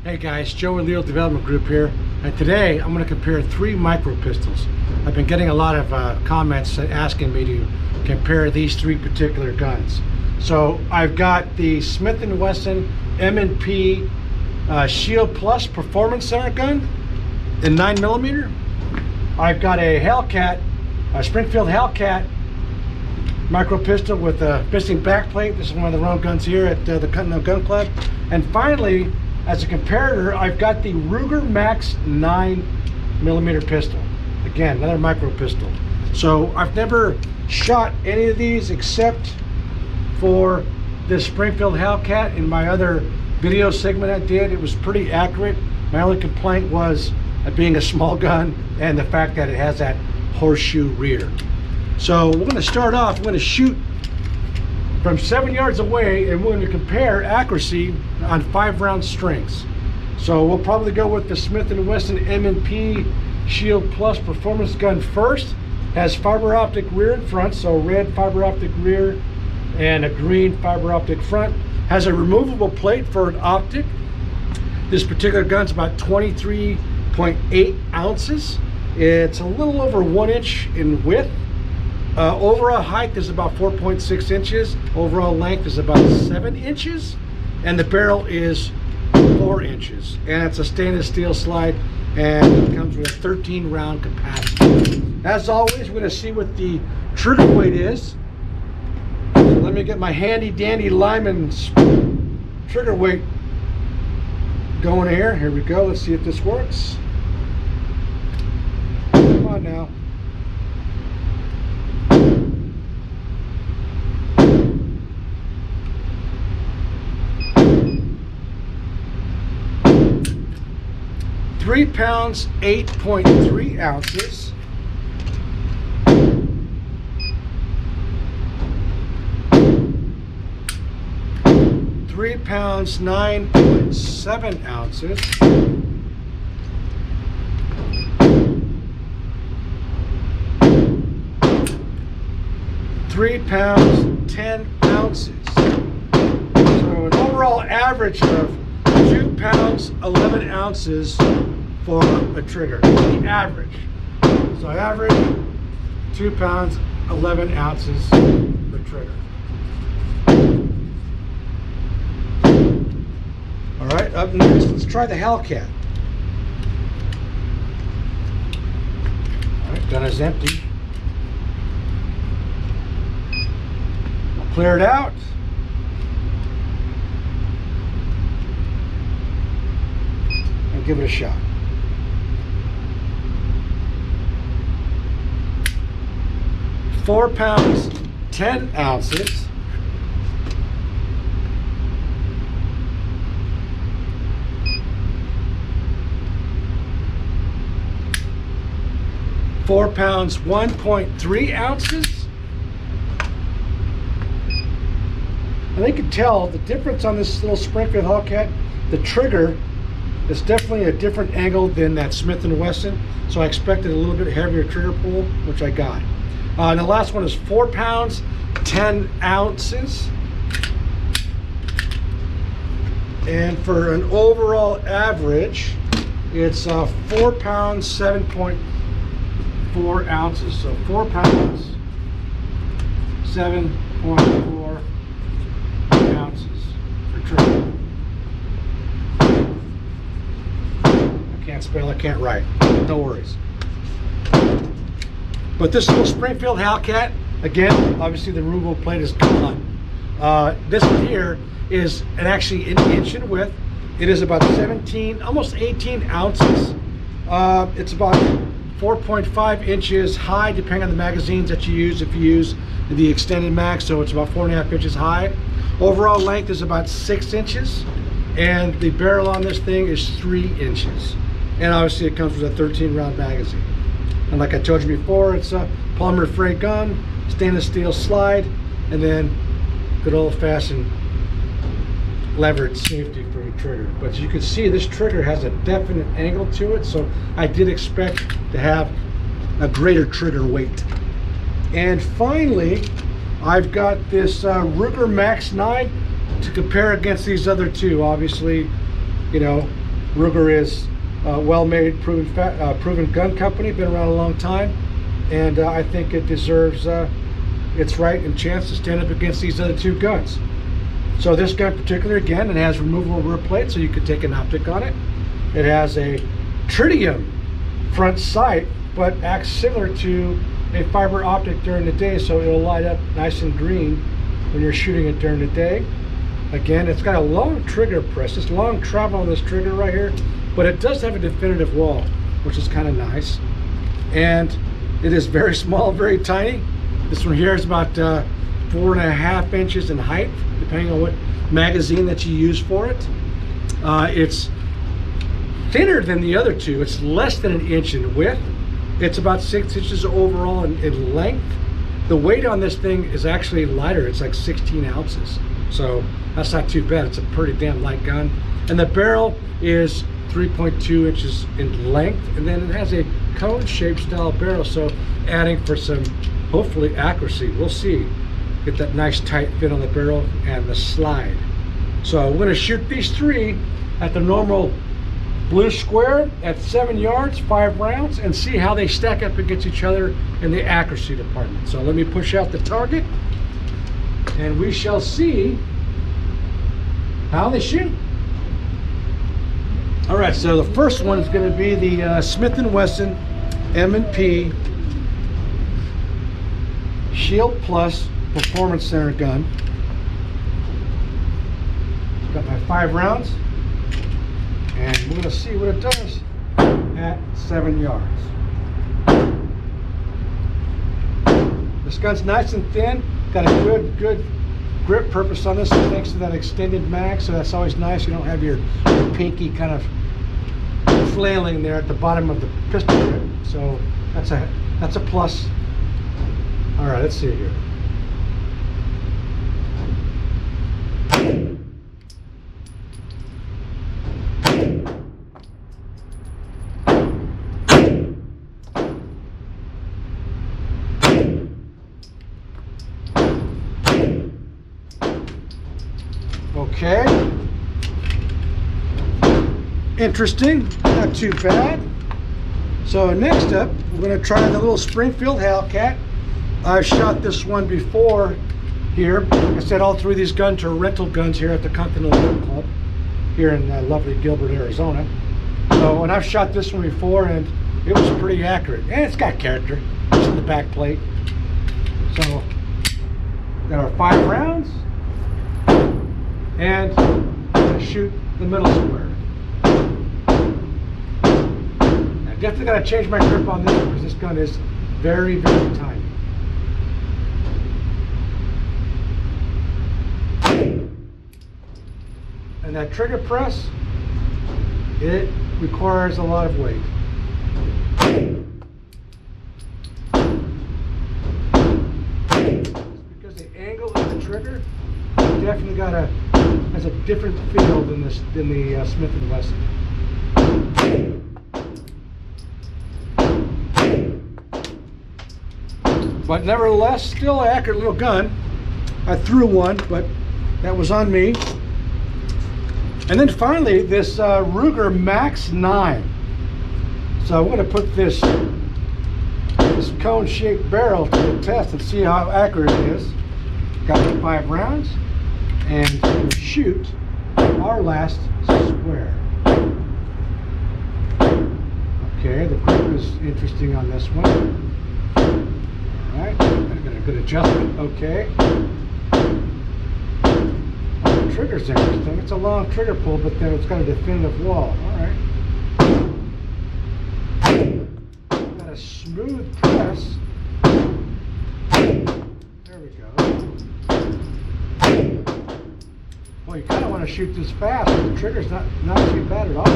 Hey guys, Joe and Leo Development Group here, and today I'm going to compare three micro pistols. I've been getting a lot of comments asking me to compare these three particular guns. So I've got the Smith & Wesson M&P Shield Plus Performance Center gun in 9mm. I've got a Hellcat, a Springfield Hellcat micro pistol with a missing backplate. This is one of the round guns here at the Continental Gun Club. And finally, as a comparator, I've got the Ruger Max9 9mm pistol. Again, another micro pistol. So I've never shot any of these except for this Springfield Hellcat. In my other video segment I did, it was pretty accurate. My only complaint was it being a small gun and the fact that it has that horseshoe rear. So we're going to start off, we're going to shoot from 7 yards away, and we're going to compare accuracy on 5-round strings. So we'll probably go with the Smith & Wesson M&P Shield Plus Performance gun first. Has fiber optic rear and front, so red fiber optic rear and a green fiber optic front. Has a removable plate for an optic. This particular gun's about 23.8 ounces. It's a little over 1 inch in width. Overall height is about 4.6 inches. Overall length is about 7 inches. And the barrel is 4 inches. And it's a stainless steel slide, and it comes with a 13 round capacity. As always, we're going to see what the trigger weight is. So let me get my handy dandy Lyman trigger weight going here. Here we go. Let's see if this works. Come on now. 3 pounds, 8.3 ounces. Three pounds, 9.7 ounces. 3 pounds, 10 ounces. So an overall average of 2 pounds, 11 ounces for a trigger. The average. So average 2 pounds, 11 ounces for trigger. All right, up next, let's try the Hellcat. All right, gun is empty. I'll clear it out. And give it a shot. Four pounds, 10 ounces. Four pounds, 1.3 ounces. And you can tell the difference on this little Springfield Hellcat. The trigger is definitely a different angle than that Smith & Wesson. So I expected a little bit heavier trigger pull, which I got. And the last one is 4 pounds, 10 ounces. And for an overall average, it's 4 pounds, 7.4 ounces. So 4 pounds, 7.4 ounces for trigger. I can't spell, I can't write. No worries. But this little Springfield Hellcat, again, obviously the removable plate is gone. This one here is actually an inch in width. It is about 17, almost 18 ounces. It's about 4.5 inches high, depending on the magazines that you use. If you use the extended mag, so it's about 4.5 inches high. Overall length is about 6 inches, and the barrel on this thing is 3 inches. And obviously it comes with a 13 round magazine. And like I told you before, it's a polymer freight gun, stainless steel slide, and then good old-fashioned levered safety for your trigger. But as you can see, this trigger has a definite angle to it, so I did expect to have a greater trigger weight. And finally, I've got this Ruger Max9 to compare against these other two. Obviously, you know, Ruger is a well-made, proven gun company, been around a long time, and I think it deserves its right and chance to stand up against these other two guns. So this gun in particular, again, it has removable rear plate, so you can take an optic on it. It has a tritium front sight, but acts similar to a fiber optic during the day, so it'll light up nice and green when you're shooting it during the day. Again, it's got a long trigger press. It's long travel on this trigger right here, but it does have a definitive wall, which is kind of nice. And it is very small, very tiny. This one here is about 4.5 inches in height, depending on what magazine that you use for it. It's thinner than the other two. It's less than an inch in width. It's about 6 inches overall in length. The weight on this thing is actually lighter. It's like 16 ounces. So that's not too bad. It's a pretty damn light gun. And the barrel is 3.2 inches in length. And then it has a cone-shaped style barrel, so adding for some, hopefully, accuracy. We'll see. Get that nice tight fit on the barrel and the slide. So we're going to shoot these three at the normal blue square at 7 yards, 5 rounds, and see how they stack up against each other in the accuracy department. So let me push out the target, and we shall see how they shoot. All right, so the first one is going to be the Smith & Wesson M&P Shield Plus Performance Center gun. Got my 5 rounds, and we're going to see what it does at 7 yards. This gun's nice and thin, got a good grip purpose on this thanks to that extended mag, so that's always nice. You don't have your pinky kind of flailing there at the bottom of the pistol grip, so that's a plus. All right, let's see here. Okay, interesting, not too bad. So next up, we're going to try the little Springfield Hellcat. I've shot this one before here. Like I said, all three of these guns are rental guns here at the Continental Gun Club here in lovely Gilbert, Arizona. So, and I've shot this one before, and it was pretty accurate. And it's got character. It's in the back plate. So, there are 5 rounds. And I'm going to shoot the middle square. I definitely got to change my grip on this one because this gun is very, very tiny. And that trigger press, it requires a lot of weight. Because the angle of the trigger definitely has a different feel than the Smith & Wesson. But nevertheless, still an accurate little gun. I threw one, but that was on me. And then finally, this Ruger Max9. So I'm going to put this cone-shaped barrel to the test and see how accurate it is. Got the 5 rounds. And we'll shoot our last square. Okay, the grip is interesting on this one. Alright, got a good adjustment. Okay. Oh, the trigger's interesting. It's a long trigger pull, but then it's got a definitive wall. Alright. Got a smooth press. There we go. Well, you kind of want to shoot this fast, but the trigger's not too bad at all.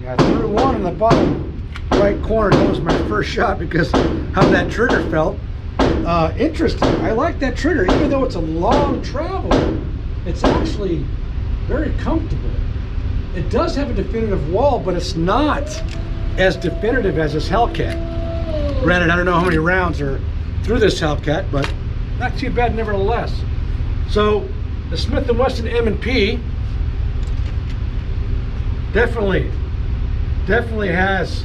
Yeah, I threw one in the bottom right corner. That was my first shot because how that trigger felt. Interesting. I like that trigger. Even though it's a long travel, it's actually very comfortable. It does have a definitive wall, but it's not as definitive as this Hellcat. Granted, I don't know how many rounds are through this Hellcat, but not too bad nevertheless. So the Smith & Wesson M&P definitely has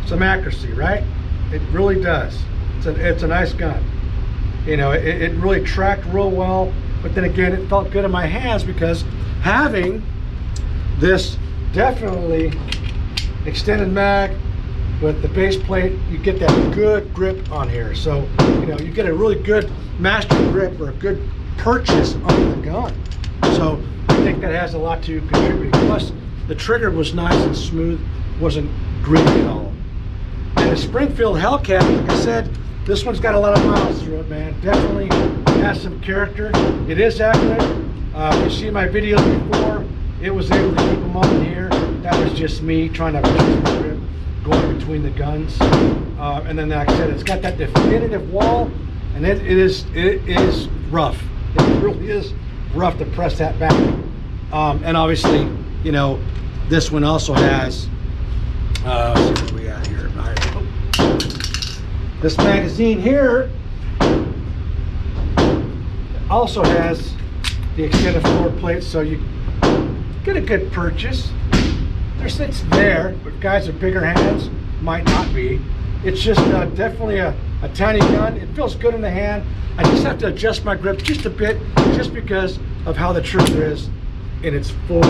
some accuracy, right? It really does. It's a nice gun. You know, it really tracked real well, but then again, it felt good in my hands because having this definitely extended mag with the base plate, you get that good grip on here. So, you know, you get a really good master grip or a good purchase on the gun. So I think that has a lot to contribute. Plus, the trigger was nice and smooth, wasn't gritty at all. And the Springfield Hellcat, like I said, this one's got a lot of miles through it, man. Definitely has some character. It is accurate. You see my videos before, it was able to keep them on here. That was just me trying to adjust the grip, going between the guns. And then, like I said, it's got that definitive wall, and it is rough. It really is rough to press that back. And obviously, you know, this one also has, let's see what we got here. This magazine here also has the extended floor plate, so you get a good purchase. It's there, but guys with bigger hands might not be. It's just definitely a tiny gun. It feels good in the hand. I just have to adjust my grip just a bit, just because of how the trigger is in its full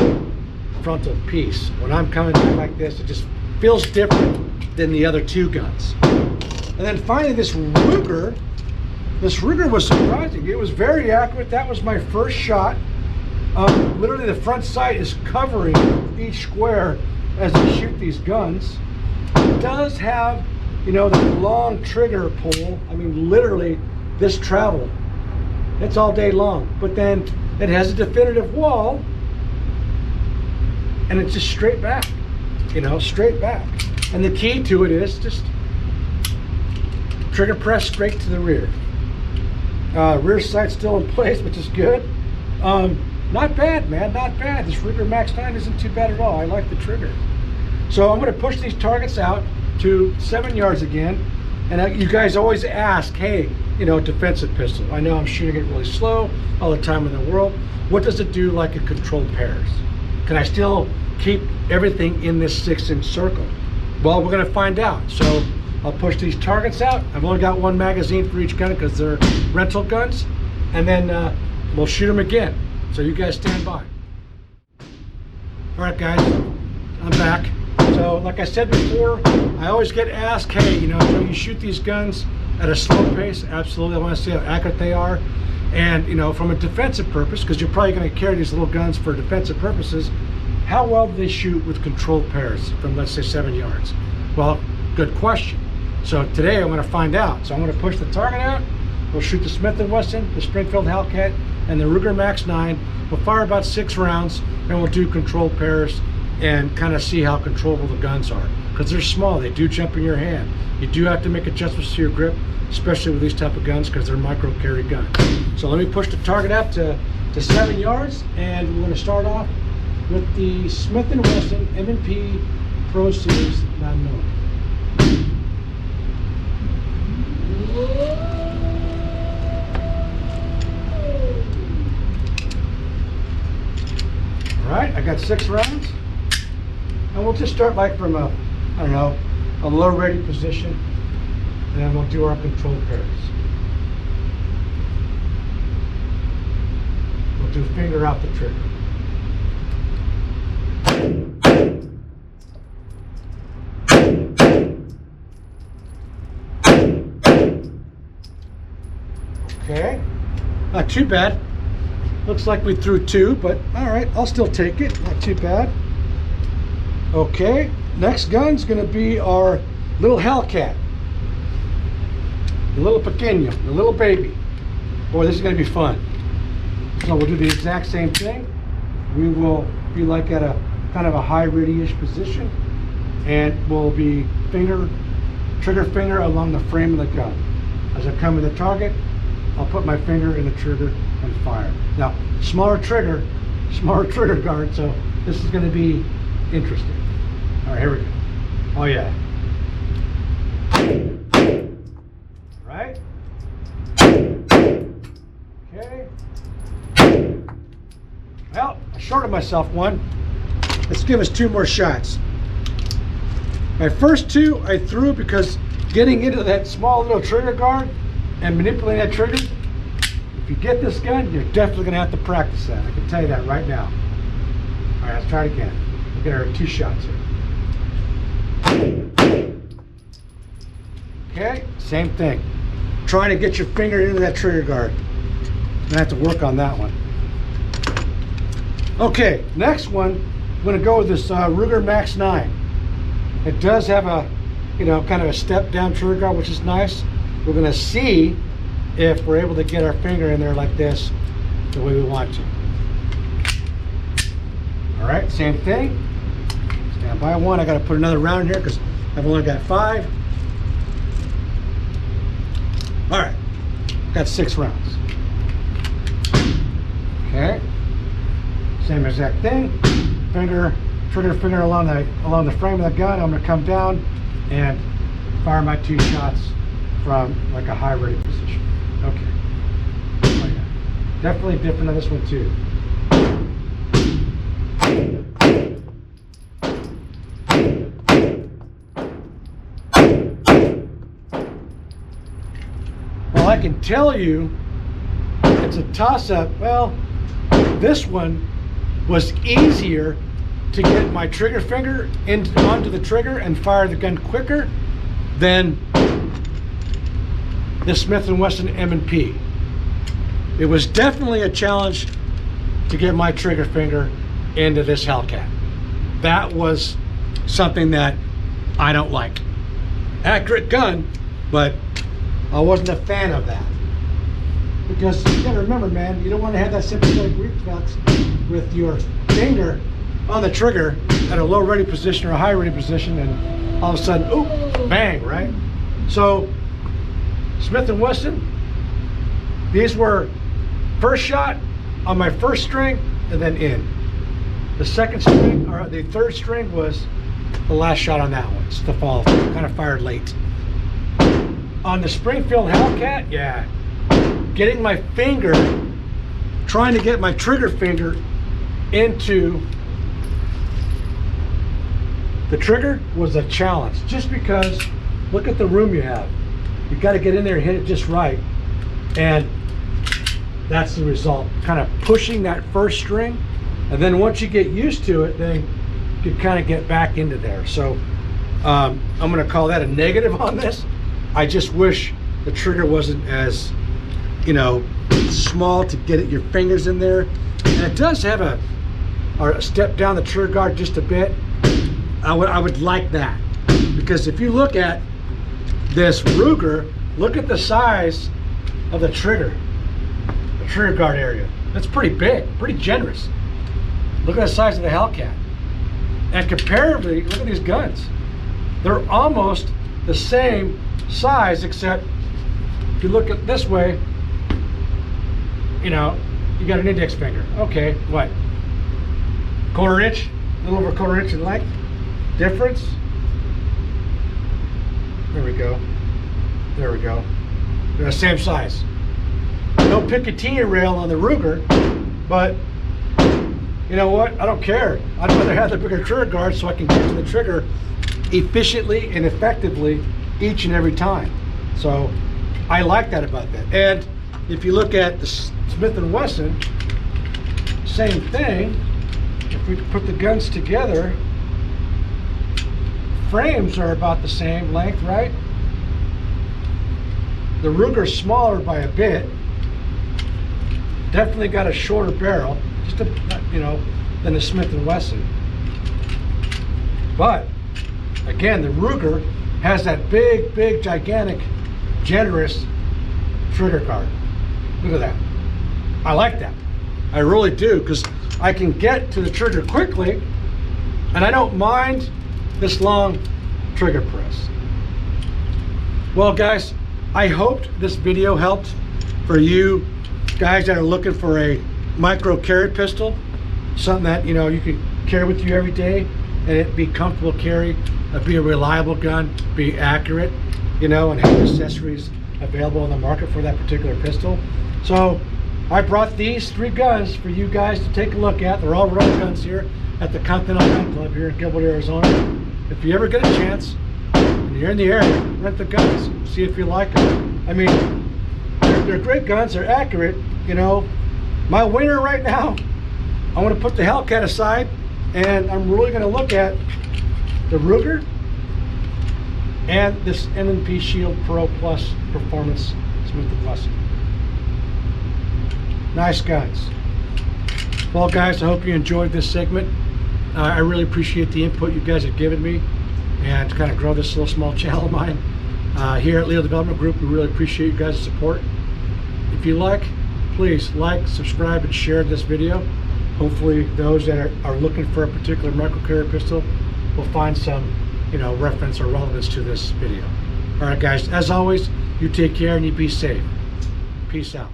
frontal piece. When I'm coming back like this, it just feels different than the other two guns. And then finally, this Ruger was surprising. It was very accurate. That was my first shot. Literally, the front sight is covering each square as I shoot these guns. It does have, you know, the long trigger pull. I mean, literally, this travel, it's all day long. But then it has a definitive wall, and it's just straight back, you know, straight back. And the key to it is just trigger press straight to the rear. Rear sight's still in place, which is good. Not bad, man, not bad. This Ruger Max9 isn't too bad at all. I like the trigger. So I'm going to push these targets out to 7 yards again. And you guys always ask, hey, you know, defensive pistol. I know I'm shooting it really slow all the time in the world. What does it do like a controlled pairs? Can I still keep everything in this 6-inch circle? Well, we're going to find out. So I'll push these targets out. I've only got one magazine for each gun because they're rental guns. And then we'll shoot them again. So you guys stand by. All right, guys, I'm back. So like I said before, I always get asked, hey, you know, so you shoot these guns at a slow pace? Absolutely. I want to see how accurate they are. And, you know, from a defensive purpose, because you're probably going to carry these little guns for defensive purposes, how well do they shoot with controlled pairs from, let's say, 7 yards? Well, good question. So today I'm going to find out. So I'm going to push the target out. We'll shoot the Smith & Wesson, the Springfield Hellcat, and the Ruger Max9. We'll fire about 6 rounds, and we'll do controlled pairs and kind of see how controllable the guns are. Because they're small, they do jump in your hand. You do have to make adjustments to your grip, especially with these type of guns, because they're micro carry guns. So let me push the target up to 7 yards, and we're going to start off with the Smith & Wesson M&P Pro Series 9mm. All right, I got 6 rounds, and we'll just start like from a, I don't know, a low ready position, and then we'll do our control pairs. We'll do finger out the trigger. Okay, not too bad. Looks like we threw 2, but all right, I'll still take it. Not too bad. Okay, next gun's gonna be our little Hellcat. The little pequeño, the little baby. Boy, this is gonna be fun. So we'll do the exact same thing. We will be like at a kind of a high ready-ish position, and we'll be trigger finger along the frame of the gun. As I come to the target, I'll put my finger in the trigger and fire. Now, smaller trigger guard, so this is going to be interesting. All right, here we go. Oh yeah. Right? Well, I shorted myself one. Let's give us 2 more shots. My first 2 I threw because getting into that small little trigger guard and manipulating that trigger, if you get this gun, you're definitely gonna have to practice that. I can tell you that right now. All right, let's try it again. We'll get our 2 shots here. Okay, same thing. Trying to get your finger into that trigger guard. I'm gonna have to work on that one. Okay, next one, I'm gonna go with this Ruger Max9. It does have a, kind of a step down trigger guard, which is nice. We're gonna see if we're able to get our finger in there like this, the way we want to. All right, same thing. Stand by one. I gotta put another round in here because I've only got 5. All right, got 6 rounds. Okay, same exact thing. Trigger finger along the frame of the gun. I'm gonna come down and fire my 2 shots from like a high ready position. Okay. Oh, yeah. Definitely different on this one too. Well, I can tell you it's a toss-up. Well, this one was easier to get my trigger finger onto the trigger and fire the gun quicker than the Smith & Wesson M&P. It was definitely a challenge to get my trigger finger into this Hellcat. That was something that I don't like. Accurate gun, but I wasn't a fan of that. Because you gotta remember, man, you don't want to have that sympathetic reflex with your finger on the trigger at a low ready position or a high ready position, and all of a sudden, ooh, bang, right? So, Smith & Wesson, these were first shot on my first string and then in. The second string, or the third string, was the last shot on that one. It's the fall, kind of fired late. On the Springfield Hellcat, yeah, getting my finger, trying to get my trigger finger into the trigger was a challenge, just because look at the room you have. You got to get in there and hit it just right, and that's the result. Kind of pushing that first string, and then once you get used to it, then you can kind of get back into there. So I'm going to call that a negative on this. I just wish the trigger wasn't as, small to get your fingers in there, and it does have a step down the trigger guard just a bit. I would like that, because if you look at this Ruger, look at the size of the trigger guard area. That's pretty big, pretty generous. Look at the size of the Hellcat. And comparatively, look at these guns. They're almost the same size, except if you look at this way, you got an index finger. Okay, what? Quarter inch? A little over a quarter inch in length difference. There we go. There we go. They're the same size. No Picatinny rail on the Ruger, but you know what? I don't care. I'd rather have the bigger trigger guard so I can get to the trigger efficiently and effectively each and every time. So I like that about that. And if you look at the Smith & Wesson, same thing. If we put the guns together, frames are about the same length, right? The Ruger's smaller by a bit. Definitely got a shorter barrel, just than the Smith & Wesson. But again, the Ruger has that big, gigantic, generous trigger guard. Look at that. I like that. I really do, because I can get to the trigger quickly, and I don't mind this long trigger press. Well, guys, I hoped this video helped for you guys that are looking for a micro carry pistol, something that you can carry with you every day, and it be comfortable carry, be a reliable gun, be accurate, and have accessories available on the market for that particular pistol. So I brought these 3 guns for you guys to take a look at. They're all rental guns here at the Continental Gun Club here in Gilbert, Arizona. If you ever get a chance and you're in the area, rent the guns, see if you like them. I mean, they're great guns, they're accurate. You know, my winner right now, I want to put the Hellcat aside, and I'm really going to look at the Ruger and this S&W Sheild Pro Plus Performance Smith & Wesson. Nice guns. Well, guys, I hope you enjoyed this segment. I really appreciate the input you guys have given me, and to kind of grow this little small channel of mine here at Leo Development Group. We really appreciate you guys' support. If you like, please like, subscribe, and share this video. Hopefully those that are looking for a particular micro carrier pistol will find some, you know, reference or relevance to this video. All right, guys, as always, you take care and you be safe. Peace out.